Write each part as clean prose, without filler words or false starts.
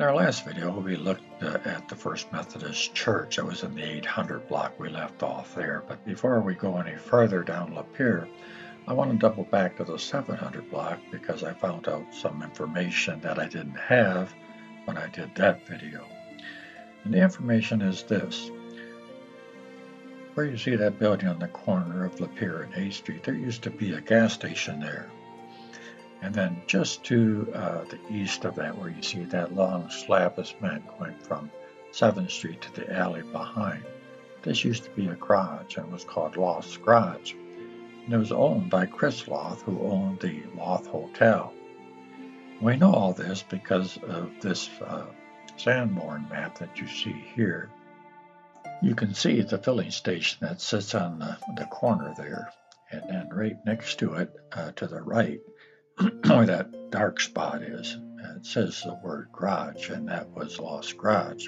In our last video, we looked at the First Methodist Church. It was in the 800 block. We left off there. But before we go any further down Lapeer, I want to double back to the 700 block because I found out some information that I didn't have when I did that video. And the information is this. Where you see that building on the corner of Lapeer and 8th Street, there used to be a gas station there. And then just to the east of that, where you see that long slab of cement going from 7th Street to the alley behind, this used to be a garage, and it was called Loth's Garage. And it was owned by Chris Loth, who owned the Loth Hotel. We know all this because of this Sanborn map that you see here. You can see the filling station that sits on the corner there, and then right next to it, to the right, where that dark spot is, it says the word garage, and that was Loth's Garage.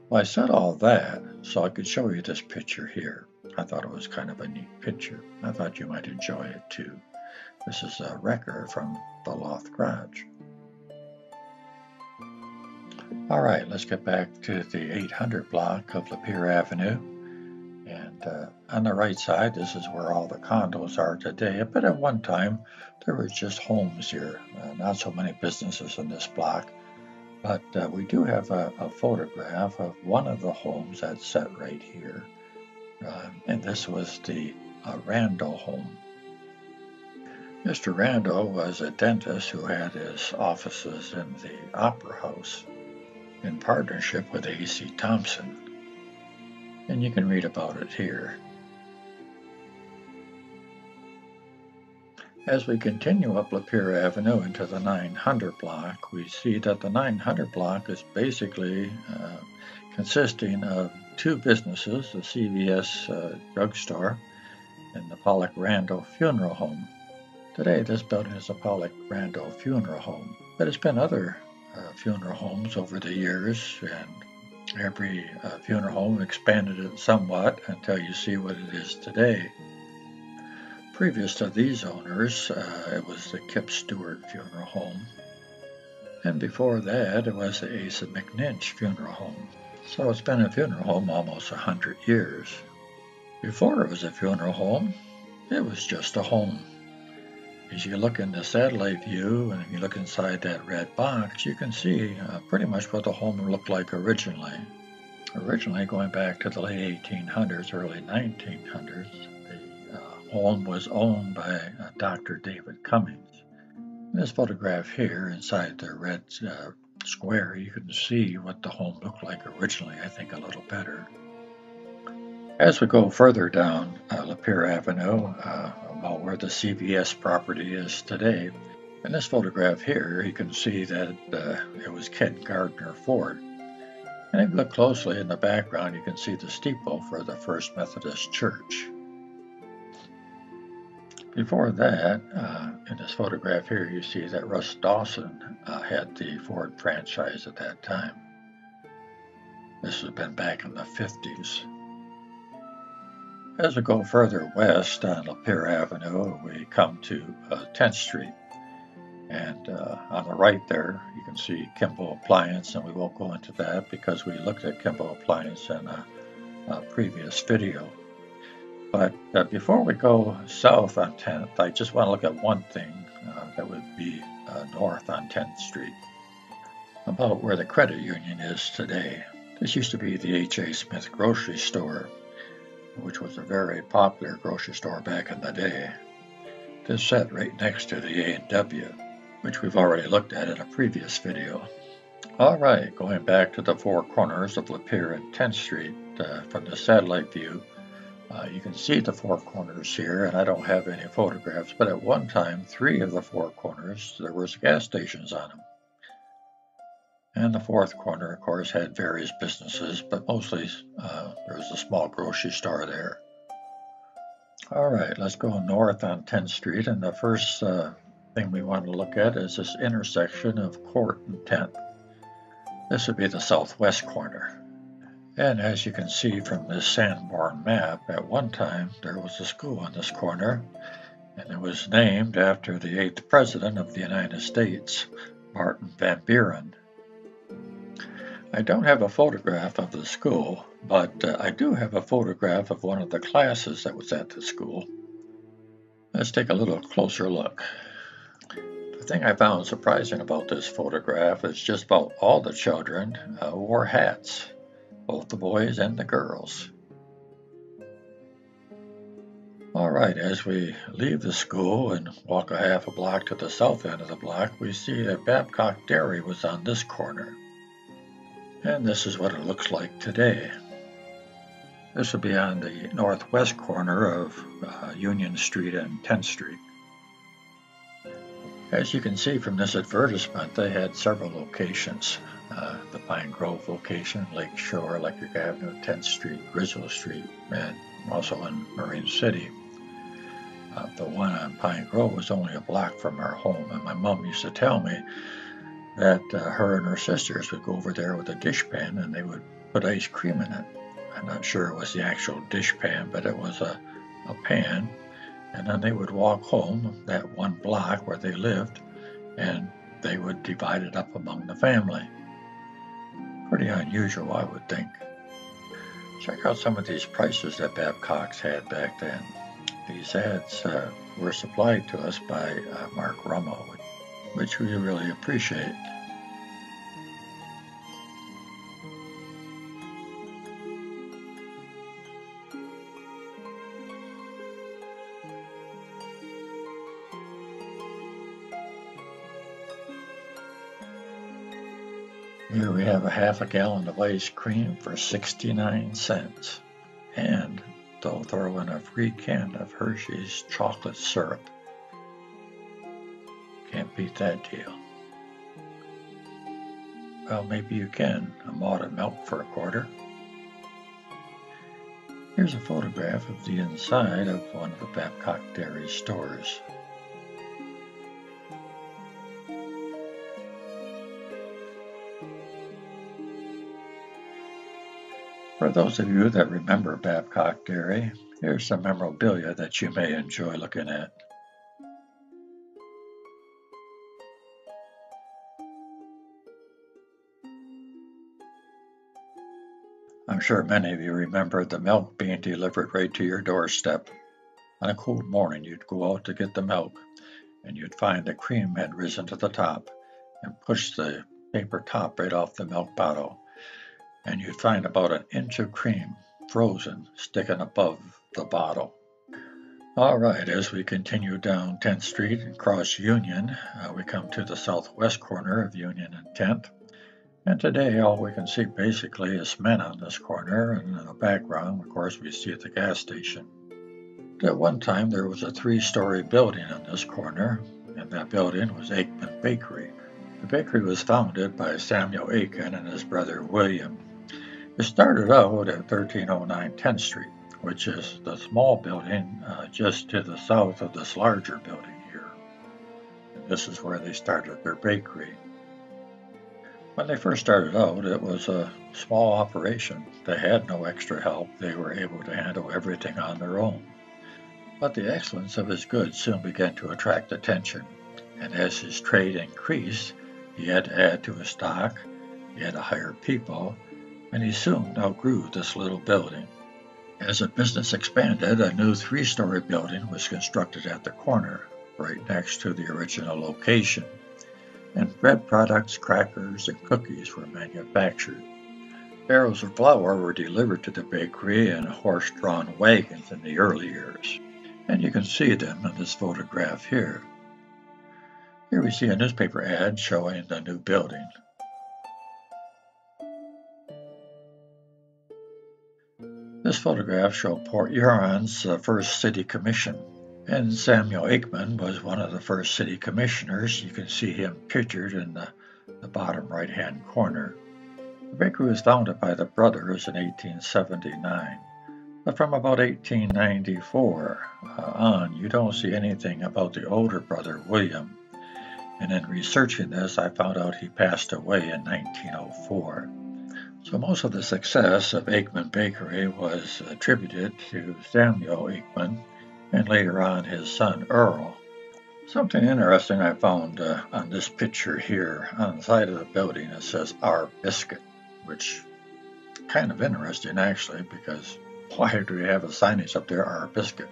Well, I said all that so I could show you this picture here. I thought it was kind of a neat picture. I thought you might enjoy it too. This is a record from the Loth Garage. All right, let's get back to the 800 block of Lapeer Avenue. And on the right side, this is where all the condos are today. But at one time, there was just homes here. Not so many businesses in this block. But we do have a photograph of one of the homes that's set right here. And this was the Randall Home. Mr. Randall was a dentist who had his offices in the Opera House in partnership with A.C. Thompson. And you can read about it here. As we continue up Lapeer Avenue into the 900 block, we see that the 900 block is basically consisting of two businesses, the CVS drugstore and the Pollock Randall Funeral Home. Today, this building is a Pollock Randall Funeral Home, but it's been other funeral homes over the years, and every funeral home expanded it somewhat until you see what it is today. Previous to these owners, it was the Kip Stewart Funeral Home. And before that, it was the Asa McNinch Funeral Home. So it's been a funeral home almost 100 years. Before it was a funeral home, it was just a home. As you look in the satellite view, and if you look inside that red box, you can see pretty much what the home looked like originally. Originally, going back to the late 1800s, early 1900s, the home was owned by Dr. David Cummings. In this photograph here, inside the red square, you can see what the home looked like originally, I think a little better. As we go further down Lapeer Avenue, about where the CVS property is today, in this photograph here, you can see that it was Ken Gardner Ford. And if you look closely in the background, you can see the steeple for the First Methodist Church. Before that, in this photograph here, you see that Russ Dawson had the Ford franchise at that time. This has been back in the 50s. As we go further west on Lapeer Avenue, we come to 10th Street. And on the right there, you can see Kimball Appliance, and we won't go into that because we looked at Kimball Appliance in a previous video. But before we go south on 10th, I just want to look at one thing that would be north on 10th Street, about where the credit union is today. This used to be the H.A. Smith grocery store, which was a very popular grocery store back in the day. This sat right next to the A&W, which we've already looked at in a previous video. All right, going back to the four corners of Lapeer and 10th Street from the satellite view, you can see the four corners here, and I don't have any photographs, but at one time, three of the four corners, there was gas stations on them. And the fourth corner, of course, had various businesses, but mostly there was a small grocery store there. All right, let's go north on 10th Street, and the first thing we want to look at is this intersection of Court and 10th. This would be the southwest corner. And as you can see from this Sanborn map, at one time there was a school on this corner, and it was named after the 8th President of the United States, Martin Van Buren. I don't have a photograph of the school, but I do have a photograph of one of the classes that was at the school. Let's take a little closer look. The thing I found surprising about this photograph is just about all the children wore hats, both the boys and the girls. All right, as we leave the school and walk a half a block to the south end of the block, we see that Babcock Dairy was on this corner. And this is what it looks like today. This would be on the northwest corner of Union Street and 10th Street. As you can see from this advertisement, they had several locations. The Pine Grove location, Lake Shore, Electric Avenue, 10th Street, Grizzle Street, and also in Marine City. The one on Pine Grove was only a block from our home, and my mom used to tell me that her and her sisters would go over there with a dishpan and they would put ice cream in it. I'm not sure it was the actual dishpan, but it was a pan, and then they would walk home that one block where they lived, and they would divide it up among the family. Pretty unusual, I would think. Check out some of these prices that Babcock's had back then. These ads were supplied to us by Mark Rummo, which we really appreciate. Here we have a half a gallon of ice cream for 69 cents. And they'll throw in a free can of Hershey's chocolate syrup. Can't beat that deal. Well, maybe you can. A malted milk for a quarter. Here's a photograph of the inside of one of the Babcock Dairy stores. For those of you that remember Babcock Dairy, here's some memorabilia that you may enjoy looking at. I'm sure many of you remember the milk being delivered right to your doorstep. On a cold morning, you'd go out to get the milk, and you'd find the cream had risen to the top and push the paper top right off the milk bottle. And you'd find about an inch of cream frozen sticking above the bottle. All right, as we continue down 10th Street and cross Union, we come to the southwest corner of Union and 10th. And today all we can see basically is men on this corner, and in the background, of course, we see the gas station. At one time there was a 3-story building on this corner, and that building was Aikman Bakery. The bakery was founded by Samuel Aiken and his brother William. It started out at 1309 10th Street, which is the small building just to the south of this larger building here. And this is where they started their bakery. When they first started out, it was a small operation. They had no extra help. They were able to handle everything on their own. But the excellence of his goods soon began to attract attention, and as his trade increased, he had to add to his stock, he had to hire people, and he soon outgrew this little building. As the business expanded, a new 3-story building was constructed at the corner, right next to the original location, and bread products, crackers, and cookies were manufactured. Barrels of flour were delivered to the bakery in horse-drawn wagons in the early years, and you can see them in this photograph here. Here we see a newspaper ad showing the new building. This photograph showed Port Huron's first city commission, and Samuel Aikman was one of the first city commissioners. You can see him pictured in the bottom right-hand corner. The bakery was founded by the brothers in 1879, but from about 1894 on, you don't see anything about the older brother, William, and in researching this, I found out he passed away in 1904. So most of the success of Aikman Bakery was attributed to Samuel Aikman and later on his son Earl. Something interesting I found on this picture here on the side of the building, it says "Our Biscuit." which is kind of interesting actually, because why do we have a signage up there, Our Biscuit?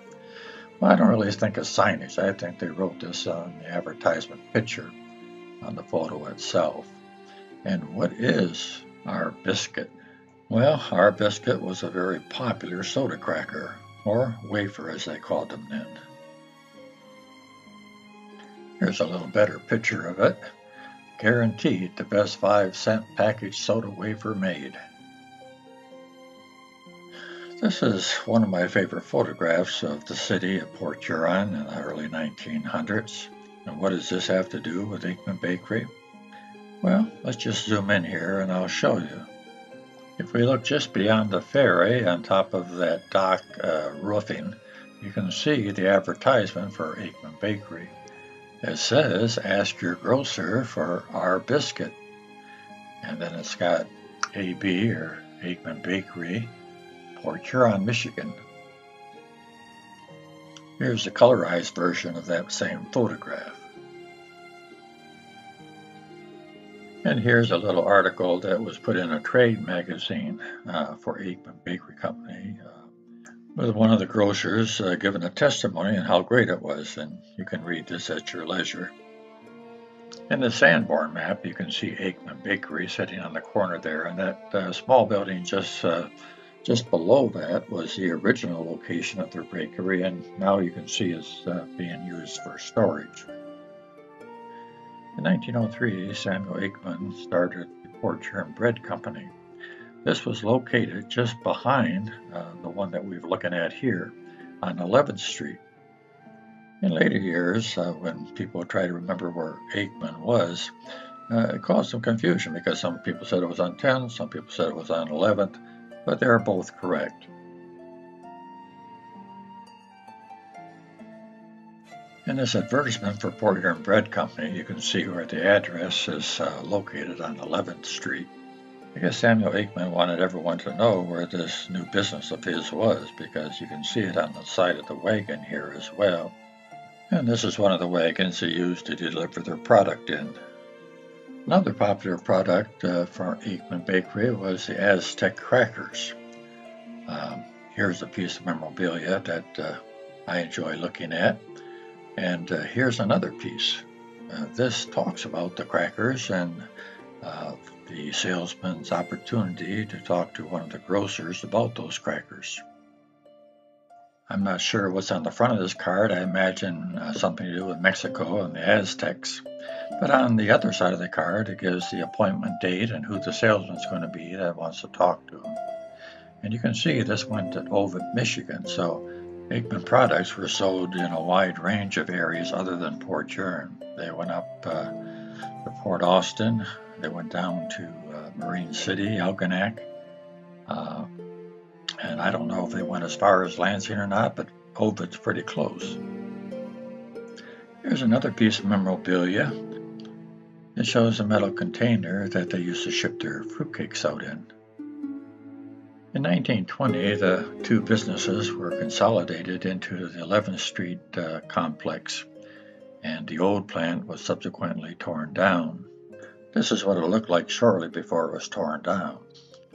Well, I don't really think of signage. I think they wrote this on the advertisement picture on the photo itself. And what is Our Biscuit? Well, Our Biscuit was a very popular soda cracker, or wafer as they called them then. Here's a little better picture of it. Guaranteed the best 5-cent packaged soda wafer made. This is one of my favorite photographs of the city of Port Huron in the early 1900s. And what does this have to do with Aikman Bakery? Well, let's just zoom in here and I'll show you. If we look just beyond the ferry on top of that dock roofing, you can see the advertisement for Aikman Bakery. It says, ask your grocer for Our Biscuit. And then it's got AB or Aikman Bakery, Port Huron, Michigan. Here's the colorized version of that same photograph. And here's a little article that was put in a trade magazine for Aikman Bakery Company with one of the grocers giving a testimony on how great it was, and you can read this at your leisure. In the Sanborn map, you can see Aikman Bakery sitting on the corner there, and that small building just below that was the original location of their bakery, and now you can see it's being used for storage. In 1903, Samuel Aikman started the Port Huron Bread Company. This was located just behind the one that we're looking at here on 11th Street. In later years, when people try to remember where Aikman was, it caused some confusion because some people said it was on 10th, some people said it was on 11th, but they're both correct. In this advertisement for Port Huron Bread Company, you can see where the address is located on 11th Street. I guess Samuel Aikman wanted everyone to know where this new business of his was, because you can see it on the side of the wagon here as well. And this is one of the wagons they used to deliver their product in. Another popular product for Aikman Bakery was the Aztec Crackers. Here's a piece of memorabilia that I enjoy looking at. And here's another piece. This talks about the crackers and the salesman's opportunity to talk to one of the grocers about those crackers. I'm not sure what's on the front of this card. I imagine something to do with Mexico and the Aztecs. But on the other side of the card, it gives the appointment date and who the salesman's going to be that wants to talk to him. And you can see this went to Ovid, Michigan, so Aikman products were sold in a wide range of areas other than Port Huron. They went up to Port Austin, they went down to Marine City, Algonac, and I don't know if they went as far as Lansing or not, but Ovid's pretty close. Here's another piece of memorabilia. It shows a metal container that they used to ship their fruitcakes out in. In 1920, the two businesses were consolidated into the 11th Street complex, and the old plant was subsequently torn down. This is what it looked like shortly before it was torn down.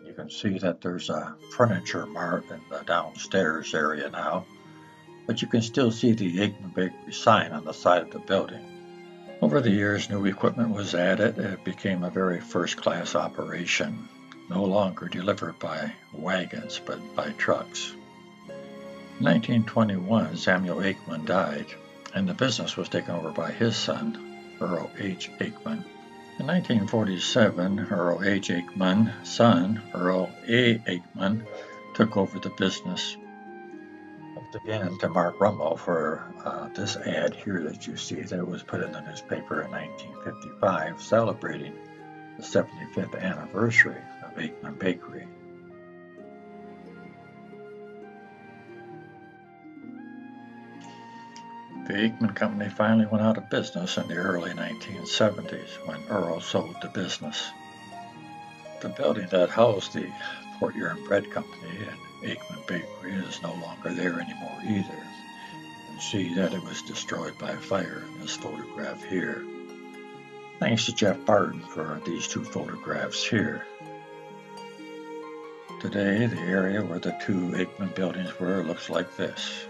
You can see that there's a furniture mart in the downstairs area now, but you can still see the Aikman Bakery sign on the side of the building. Over the years, new equipment was added. It became a very first-class operation, no longer delivered by wagons, but by trucks. In 1921, Samuel Aikman died, and the business was taken over by his son, Earl H. Aikman. In 1947, Earl H. Aikman's son, Earl A. Aikman, took over the business. Once again, to Mark Rummel for this ad here that you see that was put in the newspaper in 1955, celebrating the 75th anniversary of Aikman Bakery. The Aikman Company finally went out of business in the early 1970s when Earl sold the business. The building that housed the Port Huron Bread Company and Aikman Bakery is no longer there anymore either. You can see that it was destroyed by fire in this photograph here. Thanks to Jeff Barton for these two photographs here. Today, the area where the two Aikman buildings were looks like this.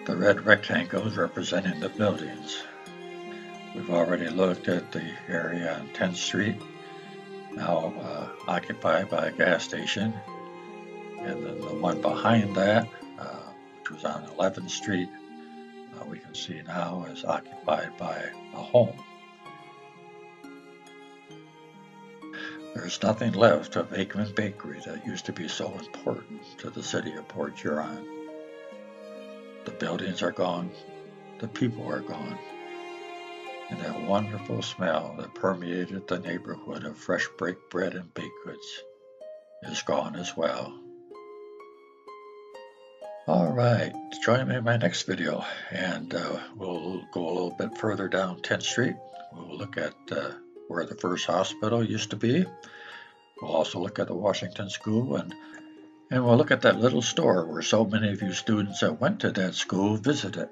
The red rectangles representing the buildings. We've already looked at the area on 10th Street, now occupied by a gas station, and then the one behind that, which was on 11th Street, we can see now is occupied by a home. There's nothing left of Aikman Bakery that used to be so important to the city of Port Huron. The buildings are gone, the people are gone, and that wonderful smell that permeated the neighborhood of fresh baked bread and baked goods is gone as well. All right, join me in my next video, and we'll go a little bit further down 10th Street. We'll look at where the first hospital used to be. We'll also look at the Washington School, and we'll look at that little store where so many of you students that went to that school visited.